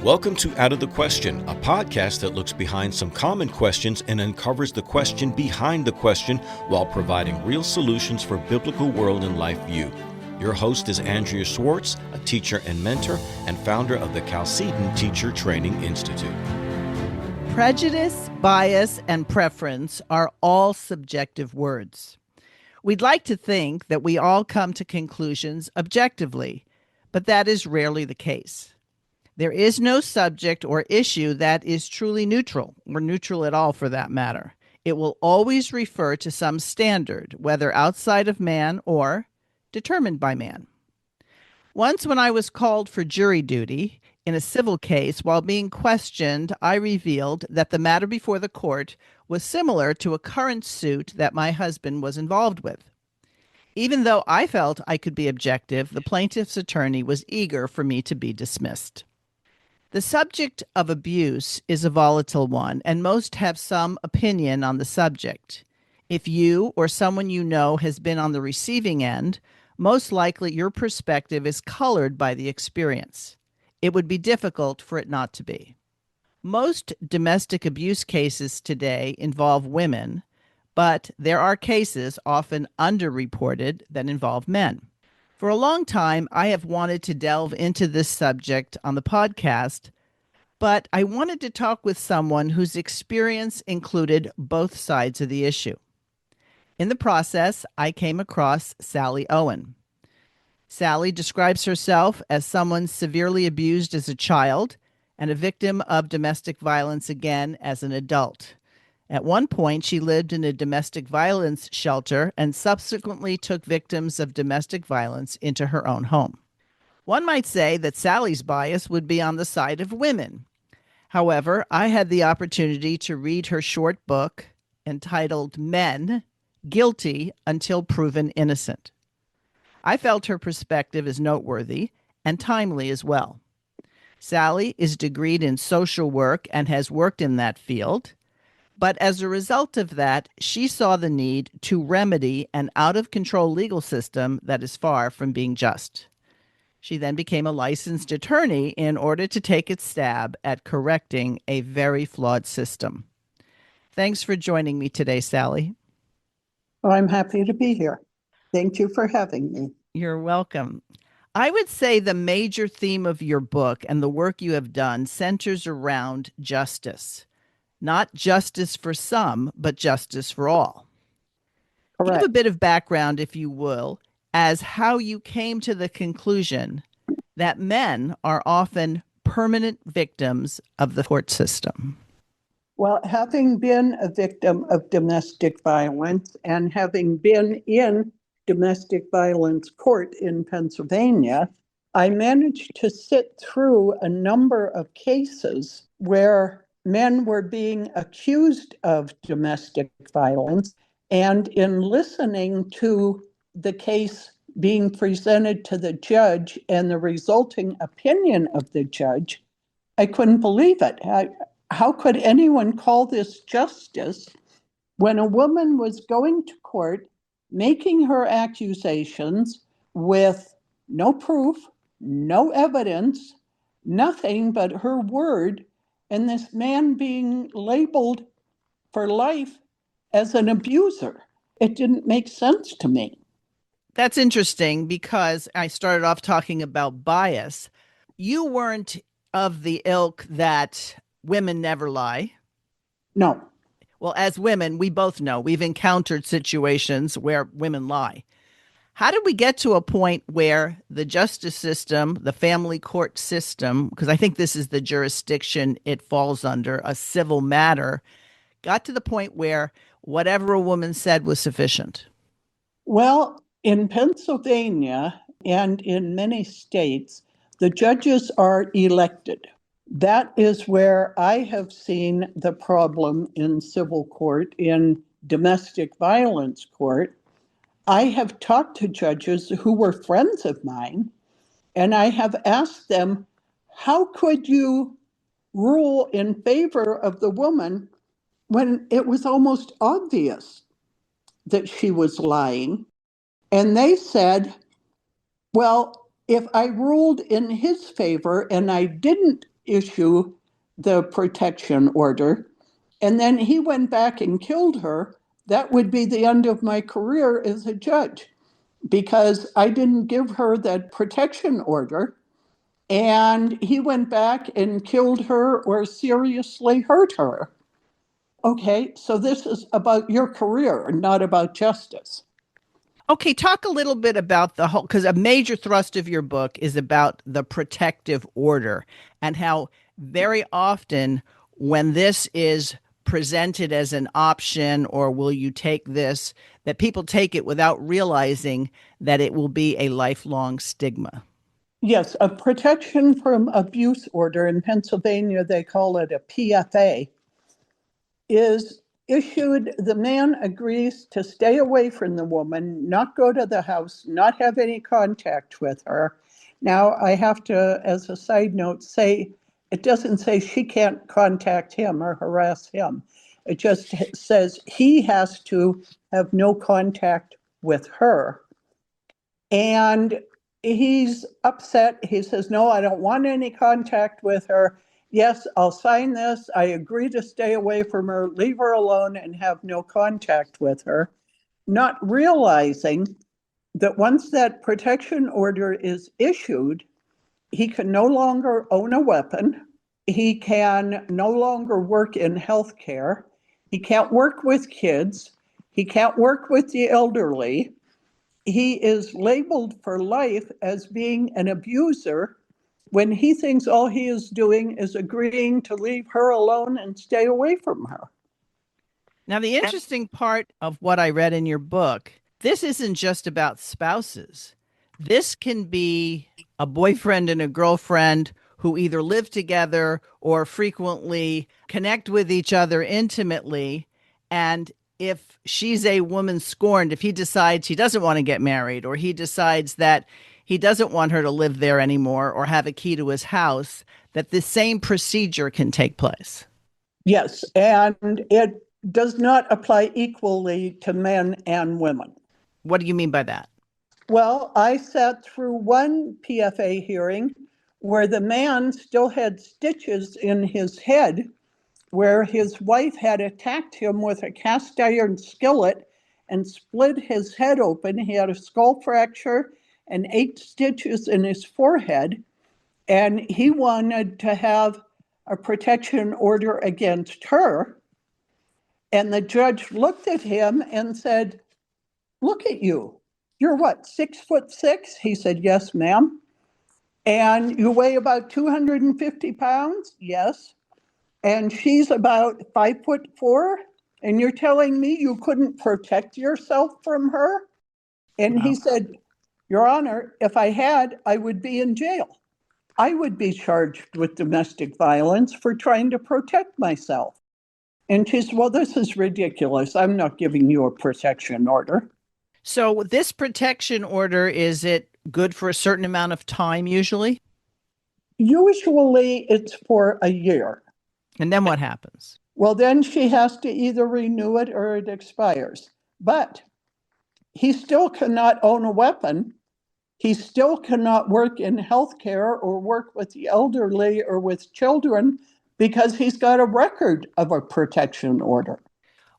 Welcome to Out of the Question, a podcast that looks behind some common questions and uncovers the question behind the question while providing real solutions for biblical world and life view. Your host is Andrea Schwartz, a teacher and mentor and founder of the Chalcedon Teacher Training Institute. Prejudice, bias, and preference are all subjective words. We'd like to think that we all come to conclusions objectively, but that is rarely the case. There is no subject or issue that is truly neutral, or neutral at all for that matter. It will always refer to some standard, whether outside of man or determined by man. Once when I was called for jury duty in a civil case, while being questioned, I revealed that the matter before the court was similar to a current suit that my husband was involved with. Even though I felt I could be objective, the plaintiff's attorney was eager for me to be dismissed. The subject of abuse is a volatile one, and most have some opinion on the subject. If you or someone you know has been on the receiving end, most likely your perspective is colored by the experience. It would be difficult for it not to be. Most domestic abuse cases today involve women, but there are cases, often underreported, that involve men. For a long time, I have wanted to delve into this subject on the podcast, but I wanted to talk with someone whose experience included both sides of the issue. In the process, I came across Sally Owen. Sally describes herself as someone severely abused as a child and a victim of domestic violence again as an adult. At one point, she lived in a domestic violence shelter and subsequently took victims of domestic violence into her own home. One might say that Sally's bias would be on the side of women. However, I had the opportunity to read her short book entitled Men, Guilty Until Proven Innocent. I felt her perspective is noteworthy and timely as well. Sally is degreed in social work and has worked in that field, but as a result of that, she saw the need to remedy an out-of-control legal system that is far from being just. She then became a licensed attorney in order to take its stab at correcting a very flawed system. Thanks for joining me today, Sally. Well, I'm happy to be here. Thank you for having me. You're welcome. I would say the major theme of your book and the work you have done centers around justice. Not justice for some, but justice for all. Correct. Give a bit of background, if you will, as how you came to the conclusion that men are often permanent victims of the court system. Well, having been a victim of domestic violence and having been in domestic violence court in Pennsylvania, I managed to sit through a number of cases where men were being accused of domestic violence. And in listening to the case being presented to the judge and the resulting opinion of the judge, I couldn't believe it. How could anyone call this justice when a woman was going to court, making her accusations with no proof, no evidence, nothing but her word, and this man being labeled for life as an abuser? It didn't make sense to me. That's interesting because I started off talking about bias. You weren't of the ilk that women never lie. No. Well, as women, we both know we've encountered situations where women lie. How did we get to a point where the justice system, the family court system, because I think this is the jurisdiction it falls under, a civil matter, got to the point where whatever a woman said was sufficient? Well, in Pennsylvania and in many states, the judges are elected. That is where I have seen the problem in civil court, in domestic violence court. I have talked to judges who were friends of mine, and I have asked them, how could you rule in favor of the woman when it was almost obvious that she was lying? And they said, well, if I ruled in his favor and I didn't issue the protection order, and then he went back and killed her, that would be the end of my career as a judge, because I didn't give her that protection order, and he went back and killed her or seriously hurt her. Okay, so this is about your career, not about justice. Okay, talk a little bit about the whole, because a major thrust of your book is about the protective order and how very often when this is presented as an option or will you take this, that people take it without realizing that it will be a lifelong stigma. Yes, a protection from abuse order in Pennsylvania, they call it a PFA, is issued. The man agrees to stay away from the woman, not go to the house, not have any contact with her. Now, I have to, as a side note, say it doesn't say she can't contact him or harass him. It just says he has to have no contact with her. And he's upset. He says, no, I don't want any contact with her. Yes, I'll sign this. I agree to stay away from her, leave her alone, and have no contact with her. Not realizing that once that protection order is issued, he can no longer own a weapon. He can no longer work in healthcare. He can't work with kids. He can't work with the elderly. He is labeled for life as being an abuser when he thinks all he is doing is agreeing to leave her alone and stay away from her. Now, the interesting part of what I read in your book, this isn't just about spouses. This can be a boyfriend and a girlfriend who either live together or frequently connect with each other intimately. And if she's a woman scorned, if he decides he doesn't want to get married, or he decides that he doesn't want her to live there anymore or have a key to his house, that the same procedure can take place. Yes, and it does not apply equally to men and women. What do you mean by that? Well, I sat through one PFA hearing where the man still had stitches in his head where his wife had attacked him with a cast iron skillet and split his head open. He had a skull fracture and 8 stitches in his forehead, and he wanted to have a protection order against her. And the judge looked at him and said, look at you. You're what, 6'6"? He said, yes, ma'am. And you weigh about 250 pounds? Yes. And she's about 5'4", and you're telling me you couldn't protect yourself from her? And he said, Your Honor, if I had, I would be in jail. I would be charged with domestic violence for trying to protect myself. And she said, well, this is ridiculous. I'm not giving you a protection order. So this protection order, is it good for a certain amount of time usually? Usually it's for a year. And then what happens? Well, then she has to either renew it or it expires. But he still cannot own a weapon. He still cannot work in healthcare or work with the elderly or with children because he's got a record of a protection order.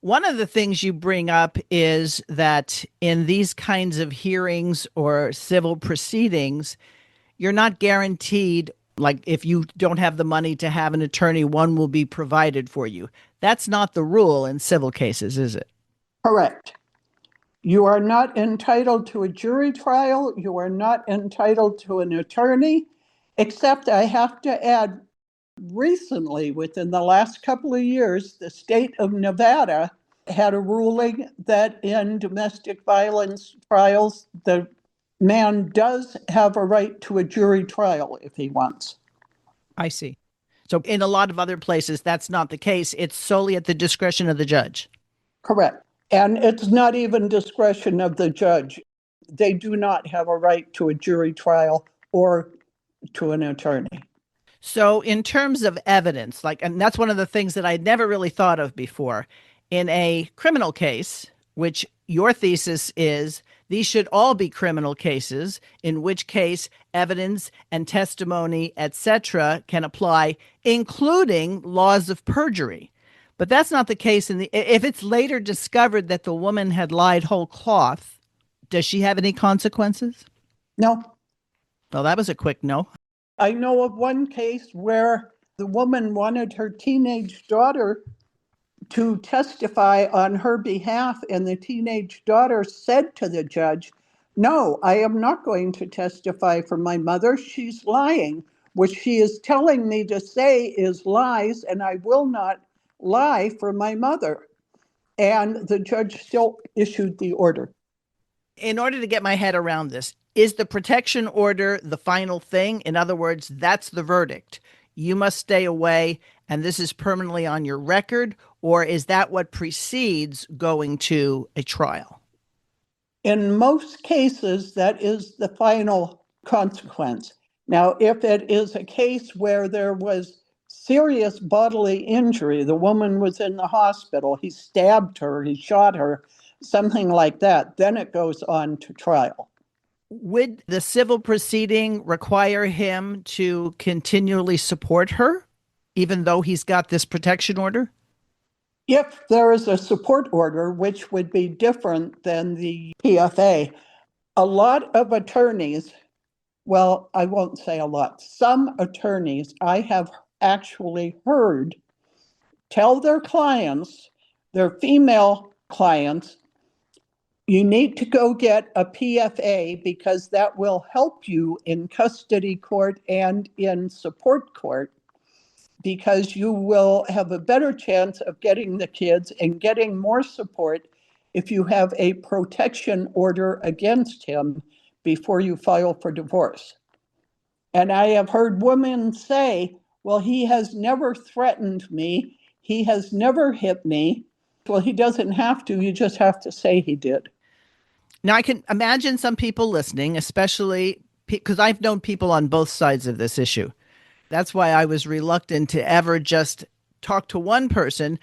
One of the things you bring up is that in these kinds of hearings or civil proceedings, you're not guaranteed, like if you don't have the money to have an attorney, one will be provided for you. That's not the rule in civil cases, is it? Correct. You are not entitled to a jury trial. You are not entitled to an attorney, except I have to add, recently, within the last couple of years, the state of Nevada had a ruling that in domestic violence trials, the man does have a right to a jury trial if he wants. I see. So in a lot of other places, that's not the case. It's solely at the discretion of the judge. Correct. And it's not even discretion of the judge. They do not have a right to a jury trial or to an attorney. So in terms of evidence, and that's one of the things that I'd never really thought of before. In a criminal case, which your thesis is These should all be criminal cases, in which case evidence and testimony, etc., can apply, including laws of perjury. But that's not the case if it's later discovered that the woman had lied whole cloth. Does she have any consequences? No. Well, that was a quick no. I know of one case where the woman wanted her teenage daughter to testify on her behalf, and the teenage daughter said to the judge, "No, I am not going to testify for my mother. She's lying. What she is telling me to say is lies, and I will not lie for my mother." And the judge still issued the order. In order to get my head around this, is the protection order the final thing? In other words, that's the verdict. You must stay away, and this is permanently on your record, or is that what precedes going to a trial? In most cases, that is the final consequence. Now, if it is a case where there was serious bodily injury, the woman was in the hospital, he stabbed her, he shot her, something like that, then it goes on to trial. Would the civil proceeding require him to continually support her, even though he's got this protection order? If there is a support order, which would be different than the PFA, a lot of attorneys, well, I won't say a lot, some attorneys I have actually heard tell their clients, their female clients, you need to go get a PFA because that will help you in custody court and in support court, because you will have a better chance of getting the kids and getting more support if you have a protection order against him before you file for divorce. And I have heard women say, well, he has never threatened me. He has never hit me. Well, he doesn't have to. You just have to say he did. Now, I can imagine some people listening, especially because I've known people on both sides of this issue. That's why I was reluctant to ever just talk to one person.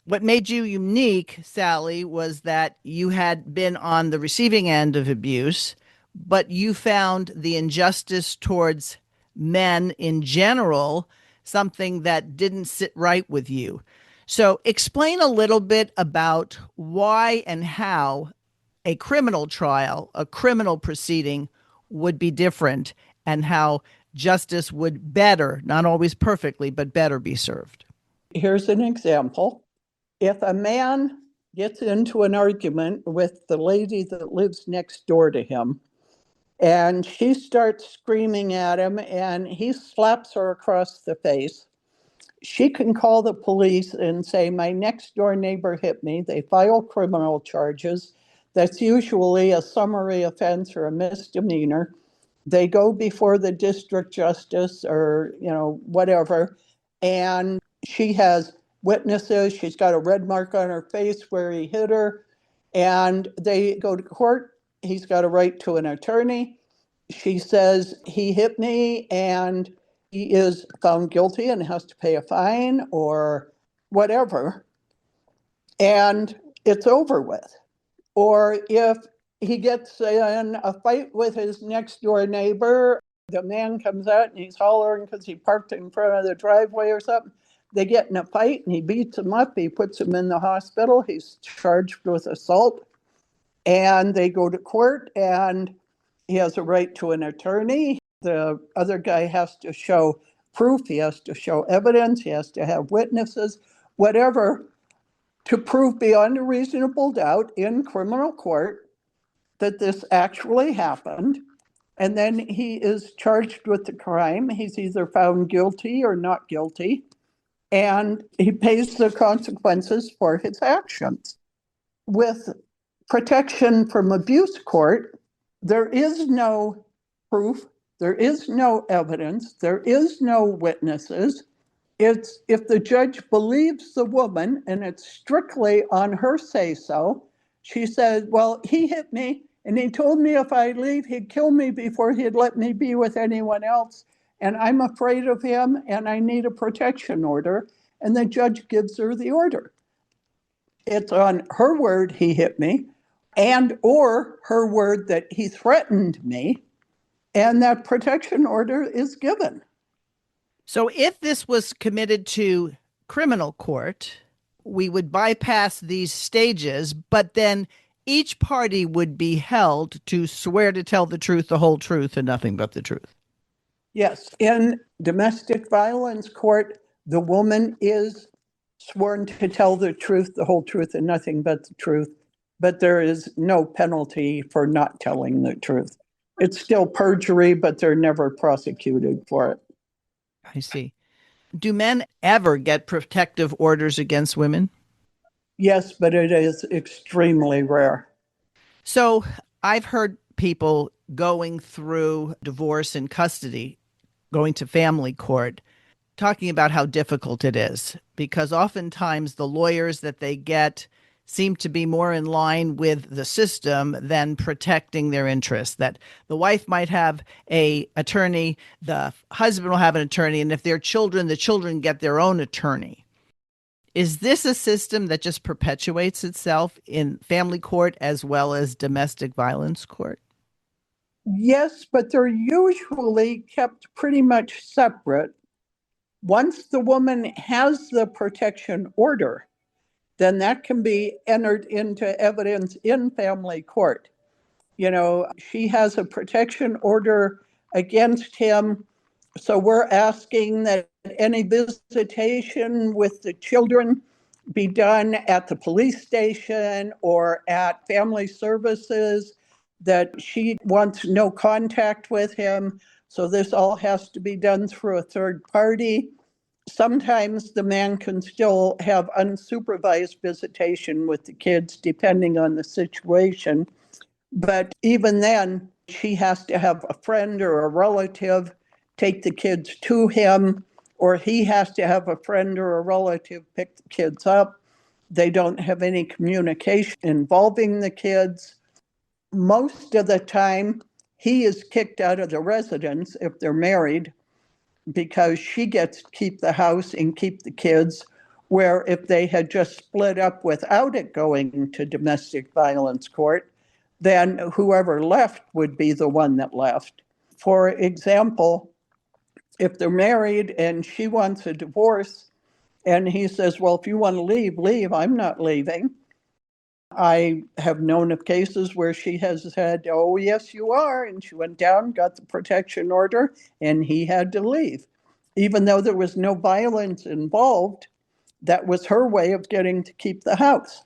What made you unique, Sally, was that you had been on the receiving end of abuse, but you found the injustice towards men in general something that didn't sit right with you. So explain a little bit about why and how a criminal trial, a criminal proceeding would be different, and how justice would better, not always perfectly, but better be served. Here's an example. If a man gets into an argument with the lady that lives next door to him, and she starts screaming at him, and he slaps her across the face, she can call the police and say, my next door neighbor hit me. They file criminal charges. That's usually a summary offense or a misdemeanor. They go before the district justice or, whatever. And she has witnesses. She's got a red mark on her face where he hit her. And they go to court. He's got a right to an attorney. She says, he hit me, and he is found guilty and has to pay a fine or whatever. And it's over with. Or if he gets in a fight with his next door neighbor, the man comes out and he's hollering because he parked in front of the driveway or something. They get in a fight and he beats him up. He puts him in the hospital. He's charged with assault. And they go to court and he has a right to an attorney. The other guy has to show proof. He has to show evidence. He has to have witnesses, whatever, to prove beyond a reasonable doubt in criminal court that this actually happened. And then he is charged with the crime. He's either found guilty or not guilty, and he pays the consequences for his actions. With protection from abuse court, there is no proof, there is no evidence, there is no witnesses. It's if the judge believes the woman, and it's strictly on her say-so. She said, well, he hit me, and he told me if I leave, he'd kill me before he'd let me be with anyone else. And I'm afraid of him, and I need a protection order. And the judge gives her the order. It's on her word he hit me. and or her word that he threatened me, and that protection order is given. So if this was committed to criminal court, we would bypass these stages, but then each party would be held to swear to tell the truth, the whole truth, and nothing but the truth. Yes, in domestic violence court, the woman is sworn to tell the truth, the whole truth, and nothing but the truth, but there is no penalty for not telling the truth. It's still perjury, but they're never prosecuted for it. I see. Do men ever get protective orders against women? Yes, but it is extremely rare. So I've heard people going through divorce and custody, going to family court, talking about how difficult it is because oftentimes the lawyers that they get seem to be more in line with the system than protecting their interests. That the wife might have a attorney, the husband will have an attorney, and if they're children, the children get their own attorney. Is this a system that just perpetuates itself in family court as well as domestic violence court? Yes, but they're usually kept pretty much separate. Once the woman has the protection order, then that can be entered into evidence in family court. You know, she has a protection order against him. So we're asking that any visitation with the children be done at the police station or at family services, that she wants no contact with him. So this all has to be done through a third party. Sometimes the man can still have unsupervised visitation with the kids, depending on the situation. But even then, she has to have a friend or a relative take the kids to him, or he has to have a friend or a relative pick the kids up. They don't have any communication involving the kids. Most of the time, he is kicked out of the residence if they're married, because she gets to keep the house and keep the kids, where if they had just split up without it going to domestic violence court, then whoever left would be the one that left. For example, if they're married and she wants a divorce and he says, well, if you want to leave, leave, I'm not leaving. I have known of cases where she has said, oh, yes, you are. And she went down, got the protection order, and he had to leave. Even though there was no violence involved, that was her way of getting to keep the house.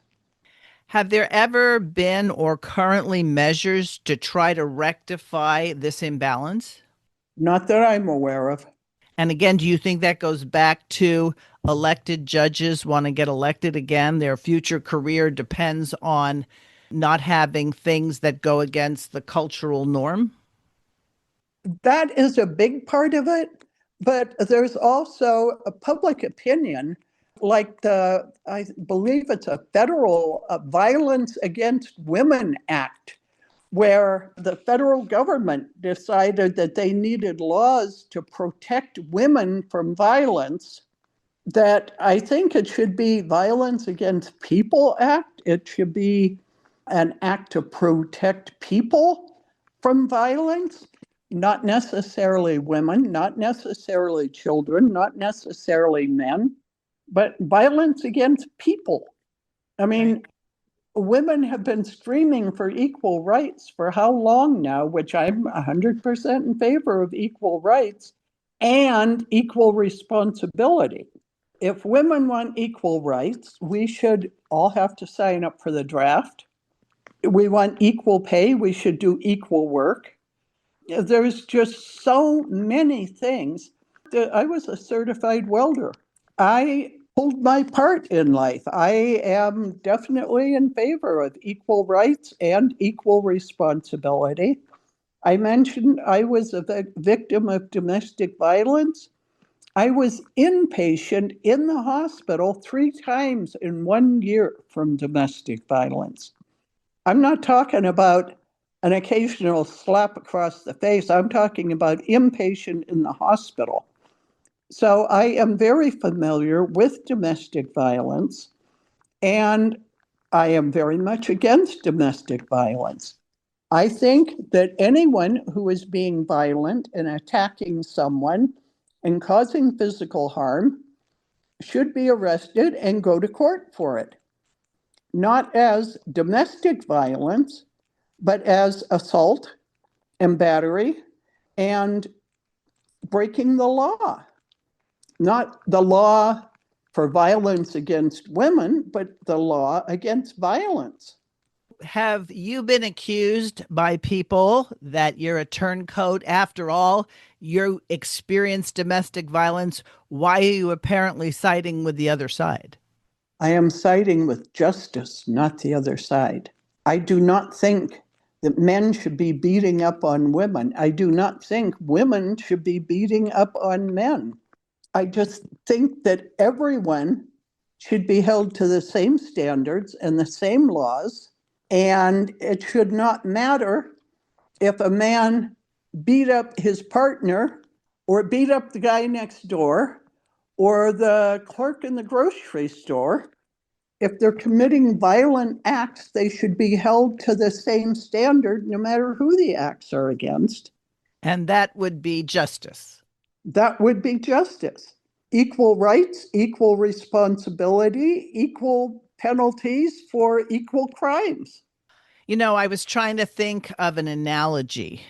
Have there ever been or currently measures to try to rectify this imbalance? Not that I'm aware of. And again, do you think that goes back to elected judges want to get elected again? Their future career depends on not having things that go against the cultural norm? That is a big part of it, but there's also a public opinion, like I believe it's a federal Violence Against Women Act, where the federal government decided that they needed laws to protect women from violence, that I think it should be Violence Against People Act. It should be an act to protect people from violence, not necessarily women, not necessarily children, not necessarily men, but violence against people. I mean, Right. Women have been screaming for equal rights for how long now, which I'm 100% in favor of equal rights and equal responsibility. If women want equal rights, we should all have to sign up for the draft. We want equal pay, we should do equal work. There's just so many things. I was a certified welder. I pulled my part in life. I am definitely in favor of equal rights and equal responsibility. I mentioned I was a victim of domestic violence. I was inpatient in the hospital 3 times in 1 year from domestic violence. I'm not talking about an occasional slap across the face. I'm talking about inpatient in the hospital. So I am very familiar with domestic violence. And I am very much against domestic violence. I think that anyone who is being violent and attacking someone and causing physical harm should be arrested and go to court for it, not as domestic violence, but as assault and battery and breaking the law. Not the law for violence against women, but the law against violence. Have you been accused by people that you're a turncoat? After all, you experienced domestic violence. Why are you apparently siding with the other side? I am siding with justice, not the other side. I do not think that men should be beating up on women. I do not think women should be beating up on men. I just think that everyone should be held to the same standards and the same laws. And it should not matter if a man beat up his partner or beat up the guy next door or the clerk in the grocery store. If they're committing violent acts, they should be held to the same standard no matter who the acts are against. And that would be justice. That would be justice. Equal rights, equal responsibility, equal penalties for equal crimes. You know, I was trying to think of an analogy.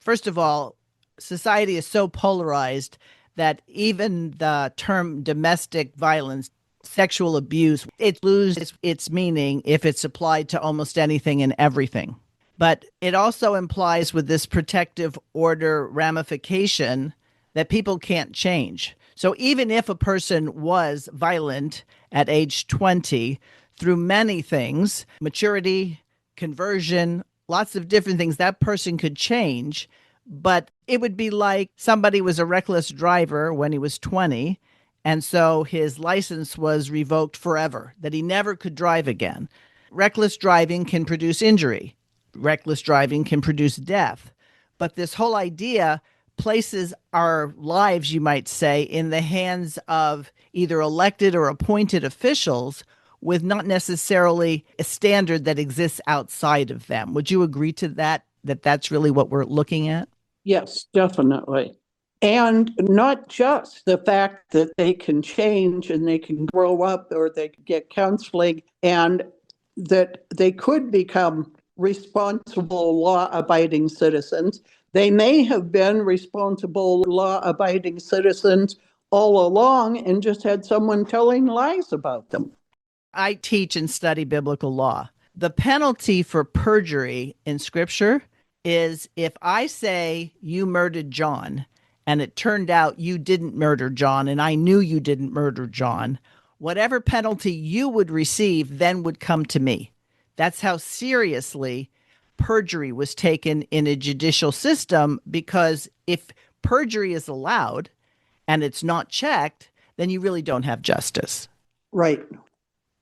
First of all, society is so polarized that even the term domestic violence, sexual abuse, it loses its meaning if it's applied to almost anything and everything. But it also implies with this protective order ramification that people can't change. So even if a person was violent at age 20 through many things, maturity, conversion, lots of different things, that person could change. But it would be like somebody was a reckless driver when he was 20, and so his license was revoked forever, that he never could drive again. Reckless driving can produce injury. Reckless driving can produce death. But this whole idea places our lives, you might say, in the hands of either elected or appointed officials with not necessarily a standard that exists outside of them. Would you agree to that, that that's really what we're looking at? Yes, definitely. And not just the fact that they can change and they can grow up or they can get counseling and that they could become responsible law-abiding citizens. They may have been responsible law-abiding citizens all along and just had someone telling lies about them. I teach and study biblical law. The penalty for perjury in scripture is if I say you murdered John and it turned out you didn't murder John and I knew you didn't murder John, whatever penalty you would receive then would come to me. That's how seriously perjury was taken in a judicial system, because if perjury is allowed and it's not checked, then you really don't have justice. Right.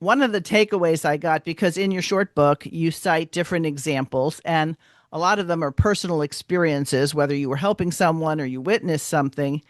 One of the takeaways I got, because in your short book, you cite different examples, and a lot of them are personal experiences, whether you were helping someone or you witnessed something.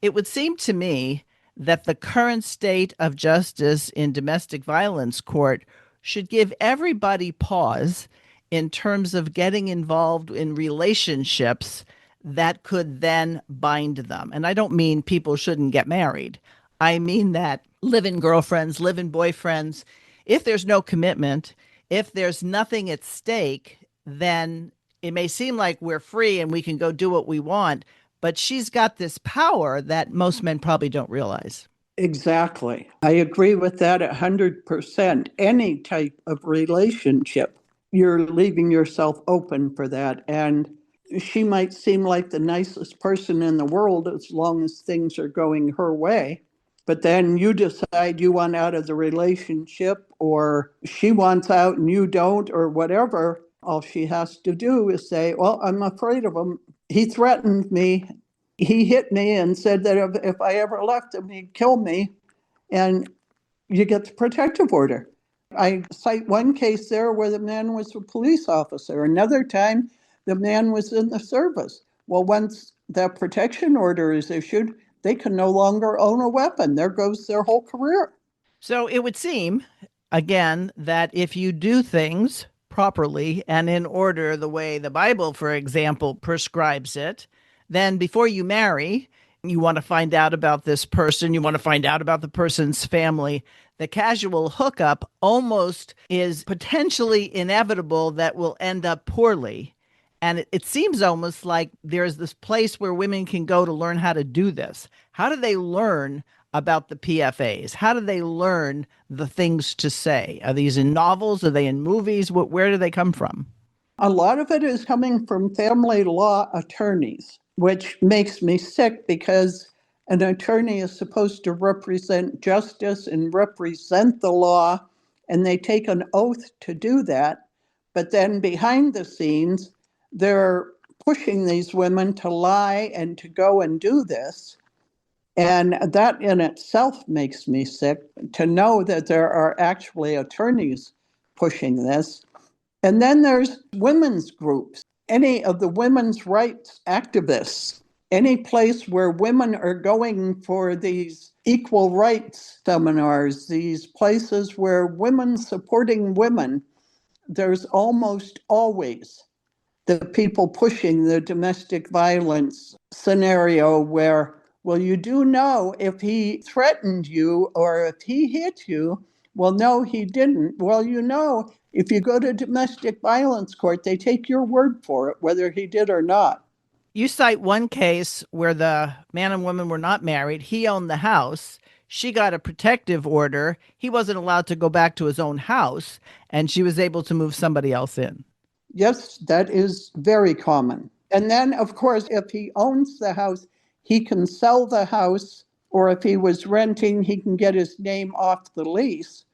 It would seem to me that the current state of justice in domestic violence court should give everybody pause in terms of getting involved in relationships that could then bind them. And I don't mean people shouldn't get married. I mean that live-in girlfriends, live-in boyfriends, if there's no commitment, if there's nothing at stake, then it may seem like we're free and we can go do what we want, but she's got this power that most men probably don't realize. Exactly. I agree with that 100%. Any type of relationship, you're leaving yourself open for that. And she might seem like the nicest person in the world as long as things are going her way. But then you decide you want out of the relationship, or she wants out and you don't, or whatever. All she has to do is say, well, I'm afraid of him. He threatened me. He hit me and said that if I ever left him, he'd kill me. And you get the protective order. I cite one case there where the man was a police officer. Another time, the man was in the service. Well, once that protection order is issued, they can no longer own a weapon. There goes their whole career. So it would seem, Again, that if you do things properly and in order, the way the Bible, for example, prescribes it, then before you marry, you want to find out about this person, you want to find out about the person's family. The casual hookup almost is potentially inevitable that will end up poorly. And it seems almost like there's this place where women can go to learn how to do this. How do they learn about the PFAs? How do they learn the things to say? Are these in novels? Are they in movies? Where do they come from? A lot of it is coming from family law attorneys, which makes me sick because an attorney is supposed to represent justice and represent the law, and they take an oath to do that. But then behind the scenes, they're pushing these women to lie and to go and do this. And that in itself makes me sick to know that there are actually attorneys pushing this. And then there's women's groups, any of the women's rights activists, any place where women are going for these equal rights seminars, these places where women supporting women, there's almost always the people pushing the domestic violence scenario where, well, you do know if he threatened you or if he hit you. Well, no, he didn't. Well, you know, if you go to domestic violence court, they take your word for it, whether he did or not. You cite one case where the man and woman were not married. He owned the house. She got a protective order. He wasn't allowed to go back to his own house, and she was able to move somebody else in. Yes, that is very common. And then, of course, if he owns the house, he can sell the house, or if he was renting, he can get his name off the lease.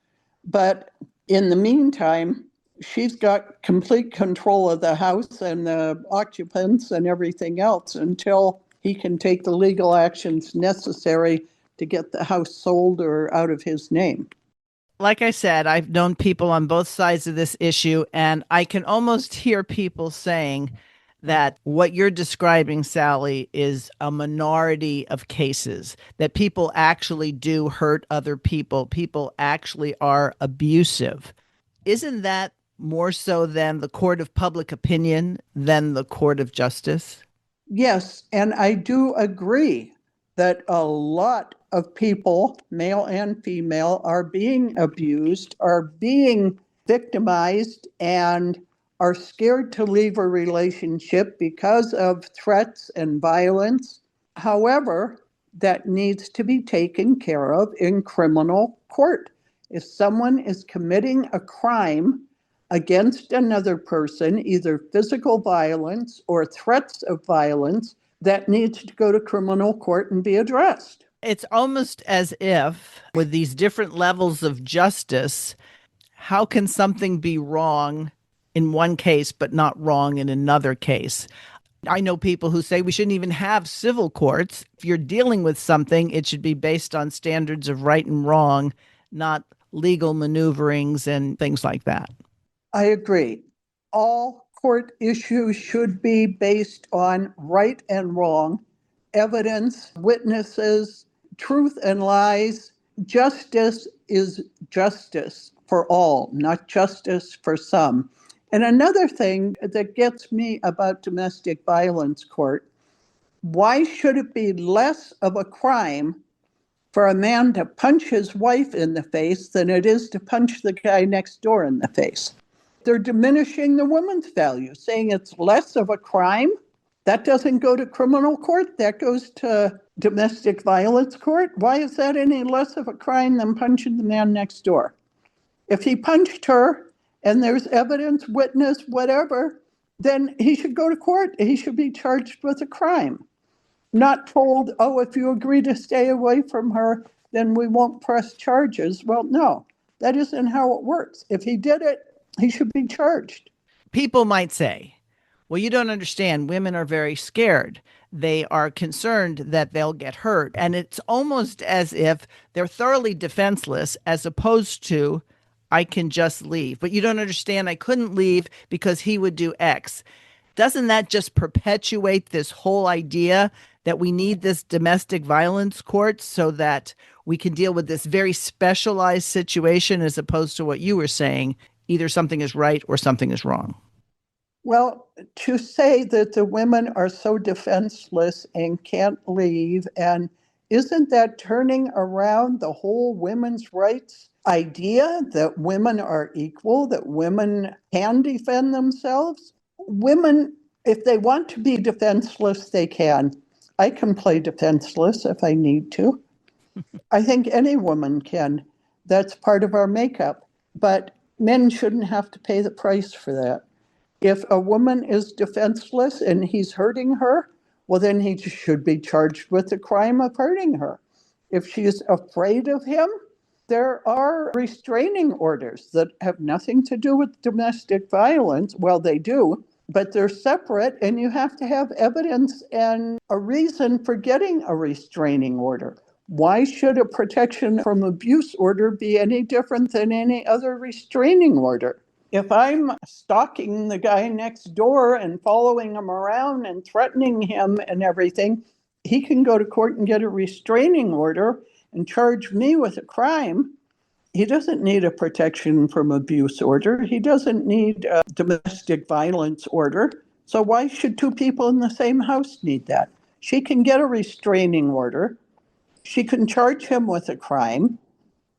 But in the meantime, she's got complete control of the house and the occupants and everything else until he can take the legal actions necessary to get the house sold or out of his name. Like I said, I've known people on both sides of this issue, and I can almost hear people saying that what you're describing, Sally, is a minority of cases, that people actually do hurt other people. People actually are abusive. Isn't that more so than the court of public opinion than the court of justice? Yes, and I do agree that a lot of people, male and female, are being abused, are being victimized, and are scared to leave a relationship because of threats and violence. However, that needs to be taken care of in criminal court. If someone is committing a crime against another person, either physical violence or threats of violence, that needs to go to criminal court and be addressed. It's almost as if, with these different levels of justice, how can something be wrong in one case but not wrong in another case? I know people who say we shouldn't even have civil courts. If you're dealing with something, it should be based on standards of right and wrong, not legal maneuverings and things like that. I agree. All court issues should be based on right and wrong, evidence, witnesses, truth and lies. Justice is justice for all, not justice for some. And another thing that gets me about domestic violence court, why should it be less of a crime for a man to punch his wife in the face than it is to punch the guy next door in the face? They're diminishing the woman's value, saying it's less of a crime. That doesn't go to criminal court. That goes to domestic violence court. Why is that any less of a crime than punching the man next door? If he punched her and there's evidence, witness, whatever, then he should go to court. He should be charged with a crime. Not told, oh, if you agree to stay away from her, then we won't press charges. Well, no, that isn't how it works. If he did it, he should be charged. People might say, well, you don't understand. Women are very scared. They are concerned that they'll get hurt. And it's almost as if they're thoroughly defenseless as opposed to, I can just leave. But you don't understand. I couldn't leave because he would do X. Doesn't that just perpetuate this whole idea that we need this domestic violence court so that we can deal with this very specialized situation as opposed to what you were saying, either something is right or something is wrong? Well, to say that the women are so defenseless and can't leave, and isn't that turning around the whole women's rights idea that women are equal, that women can defend themselves? Women, if they want to be defenseless, they can. I can play defenseless if I need to. I think any woman can. That's part of our makeup. But men shouldn't have to pay the price for that. If a woman is defenseless and he's hurting her, well, then he should be charged with the crime of hurting her. If she's afraid of him, there are restraining orders that have nothing to do with domestic violence. Well, they do, but they're separate, and you have to have evidence and a reason for getting a restraining order. Why should a protection from abuse order be any different than any other restraining order? If I'm stalking the guy next door and following him around and threatening him and everything, he can go to court and get a restraining order and charge me with a crime. He doesn't need a protection from abuse order. He doesn't need a domestic violence order. So why should two people in the same house need that? She can get a restraining order. She can charge him with a crime.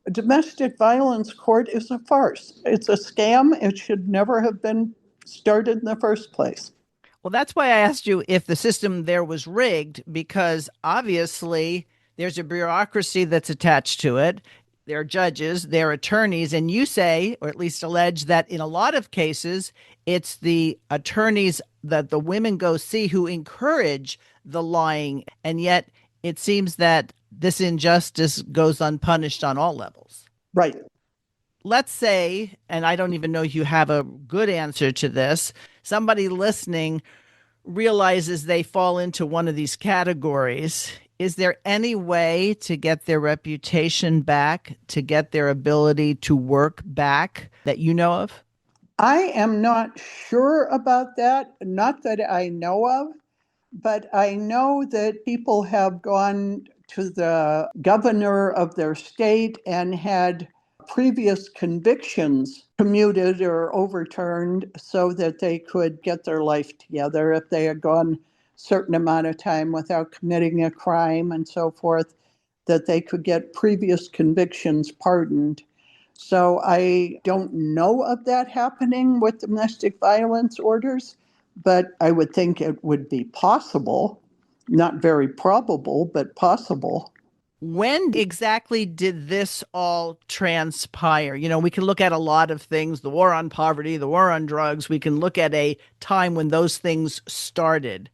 A domestic violence court is a farce. It's a scam. It should never have been started in the first place. Well, that's why I asked you if the system there was rigged, because obviously there's a bureaucracy that's attached to it. There are judges, there are attorneys, and you say, or at least allege, that in a lot of cases, it's the attorneys that the women go see who encourage the lying. And yet it seems that this injustice goes unpunished on all levels. Right. Let's say, and I don't even know if you have a good answer to this, somebody listening realizes they fall into one of these categories. Is there any way to get their reputation back, to get their ability to work back that you know of? I am not sure about that. Not that I know of, but I know that people have gone to the governor of their state and had previous convictions commuted or overturned so that they could get their life together if they had gone a certain amount of time without committing a crime and so forth, that they could get previous convictions pardoned. So I don't know of that happening with domestic violence orders, but I would think it would be possible, not very probable, but possible. When exactly did this all transpire? You know, we can look at a lot of things, the war on poverty, the war on drugs. We can look at a time when those things started.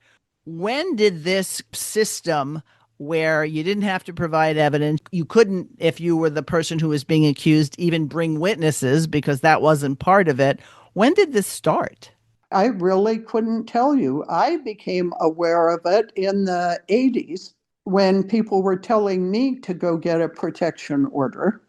When did this system where you didn't have to provide evidence, you couldn't, if you were the person who was being accused, even bring witnesses because that wasn't part of it. When did this start? I really couldn't tell you. I became aware of it in the 80s when people were telling me to go get a protection order.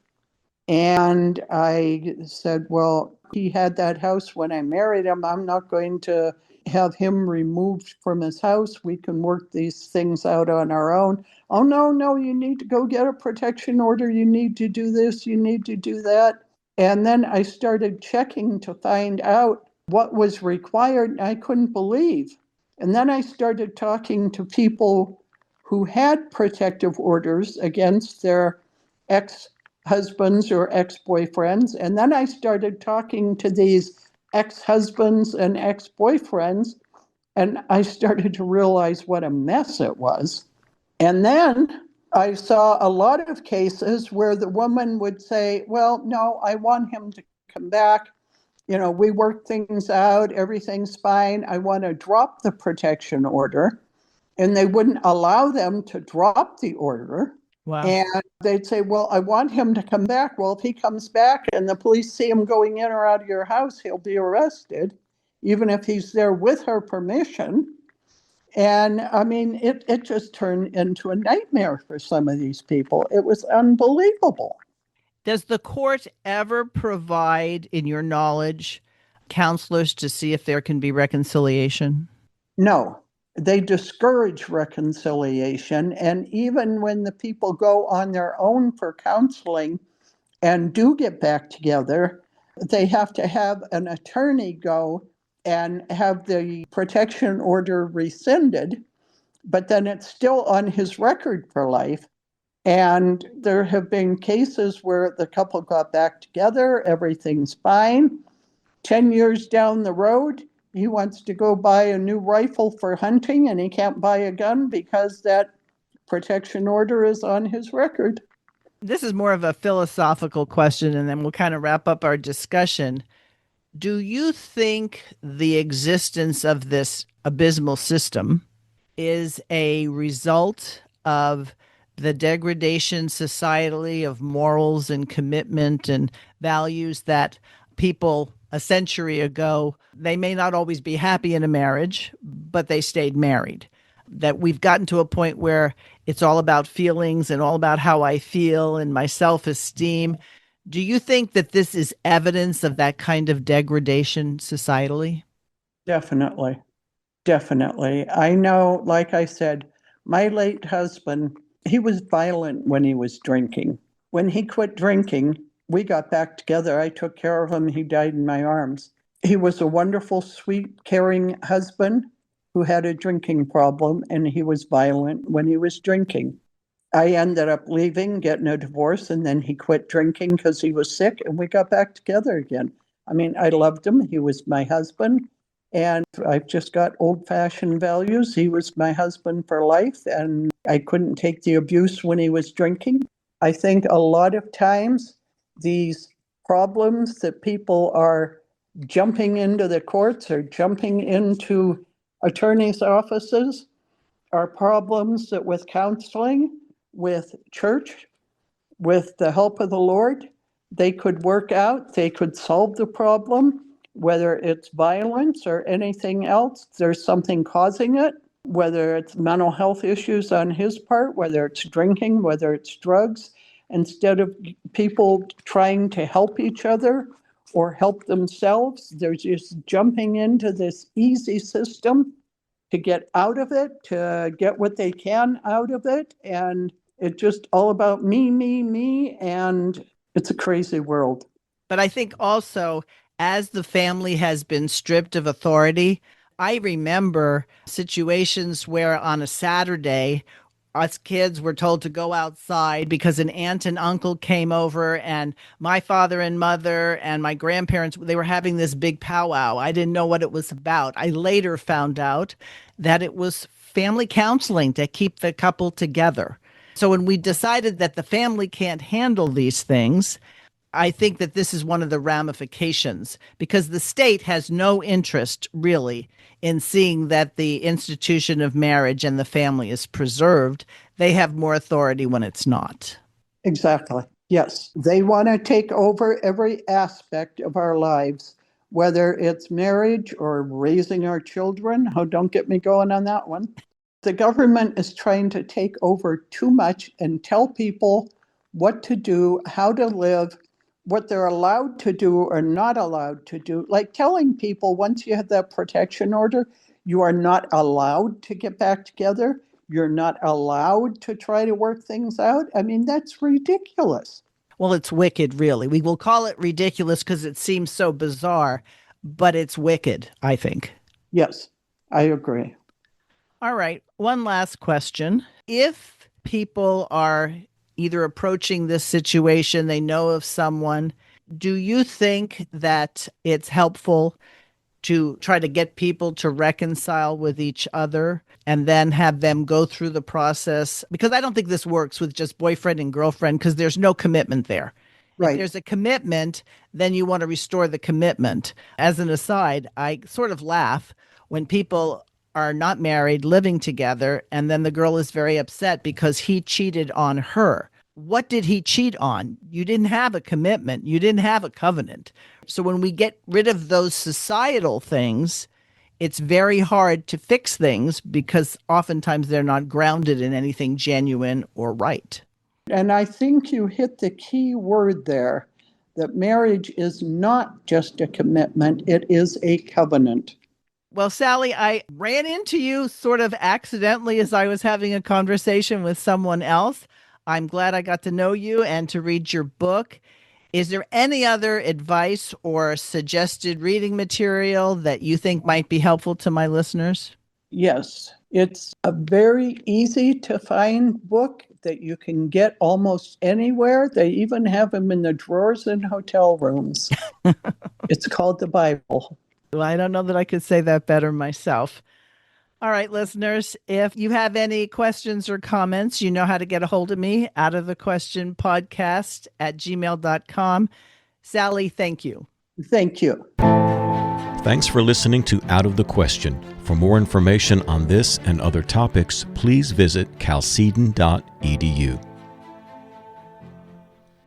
And I said, well, he had that house when I married him. I'm not going to have him removed from his house. We can work these things out on our own. Oh, no, you need to go get a protection order. You need to do this. You need to do that. And then I started checking to find out what was required. I couldn't believe. And then I started talking to people who had protective orders against their ex-husbands or ex-boyfriends. And then I started talking to these ex-husbands and ex-boyfriends, and I started to realize what a mess it was. And then I saw a lot of cases where the woman would say, well, no, I want him to come back. You know, we worked things out, everything's fine. I want to drop the protection order. And they wouldn't allow them to drop the order. Wow. And they'd say, well, I want him to come back. Well, if he comes back and the police see him going in or out of your house, he'll be arrested, even if he's there with her permission. And I mean, it just turned into a nightmare for some of these people. It was unbelievable. Does the court ever provide, in your knowledge, counselors to see if there can be reconciliation? No. They discourage reconciliation. And even when the people go on their own for counseling and do get back together, they have to have an attorney go and have the protection order rescinded, but then it's still on his record for life. And there have been cases where the couple got back together, everything's fine. 10 years down the road, he wants to go buy a new rifle for hunting and he can't buy a gun because that protection order is on his record. This is more of a philosophical question, and then we'll kind of wrap up our discussion. Do you think the existence of this abysmal system is a result of the degradation societally of morals and commitment and values that people a century ago, they may not always be happy in a marriage, but they stayed married? That we've gotten to a point where it's all about feelings and all about how I feel and my self-esteem. Do you think that this is evidence of that kind of degradation societally? Definitely. Definitely. I know, like I said, my late husband, he was violent when he was drinking. When he quit drinking, we got back together. I took care of him. He died in my arms. He was a wonderful, sweet, caring husband who had a drinking problem, and he was violent when he was drinking. I ended up leaving, getting a divorce, and then he quit drinking because he was sick, and we got back together again. I mean, I loved him. He was my husband, and I've just got old-fashioned values. He was my husband for life, and I couldn't take the abuse when he was drinking. I think a lot of times these problems that people are jumping into the courts or jumping into attorneys' offices are problems that with counseling, with church, with the help of the Lord, they could work out, they could solve the problem, whether it's violence or anything else. There's something causing it, whether it's mental health issues on his part, whether it's drinking, whether it's drugs. Instead of people trying to help each other or help themselves, they're just jumping into this easy system to get out of it, to get what they can out of it. And it's just all about me, me, me. And it's a crazy world. But I think also, as the family has been stripped of authority, I remember situations where on a Saturday, us kids were told to go outside because an aunt and uncle came over, and my father and mother and my grandparents, they were having this big powwow. I didn't know what it was about. I later found out that it was family counseling to keep the couple together. So when we decided that the family can't handle these things, I think that this is one of the ramifications, because the state has no interest really in seeing that the institution of marriage and the family is preserved. They have more authority when it's not. Exactly. Yes. They want to take over every aspect of our lives, whether it's marriage or raising our children. Oh, don't get me going on that one. The government is trying to take over too much and tell people what to do, how to live, what they're allowed to do or not allowed to do. Like telling people once you have that protection order, you are not allowed to get back together. You're not allowed to try to work things out. I mean, that's ridiculous. Well, it's wicked, really. We will call it ridiculous because it seems so bizarre, but it's wicked, I think. Yes, I agree. All right. One last question. If people are either approaching this situation, they know of someone, do you think that it's helpful to try to get people to reconcile with each other and then have them go through the process? Because I don't think this works with just boyfriend and girlfriend, because there's no commitment there. If Right. there's a commitment, then you want to restore the commitment. As an aside, I sort of laugh when people are not married, living together, and then the girl is very upset because he cheated on her. What did he cheat on? You didn't have a commitment. You didn't have a covenant. So when we get rid of those societal things, it's very hard to fix things because oftentimes they're not grounded in anything genuine or right. And I think you hit the key word there, that marriage is not just a commitment, it is a covenant. Well, Sally, I ran into you sort of accidentally as I was having a conversation with someone else. I'm glad I got to know you and to read your book. Is there any other advice or suggested reading material that you think might be helpful to my listeners? Yes, it's a very easy to find book that you can get almost anywhere. They even have them in the drawers in hotel rooms. It's called the Bible. Well, I don't know that I could say that better myself. All right, listeners, if you have any questions or comments, you know how to get a hold of me, outofthequestionpodcast@gmail.com. Sally, thank you. Thank you. Thanks for listening to Out of the Question. For more information on this and other topics, please visit chalcedon.edu.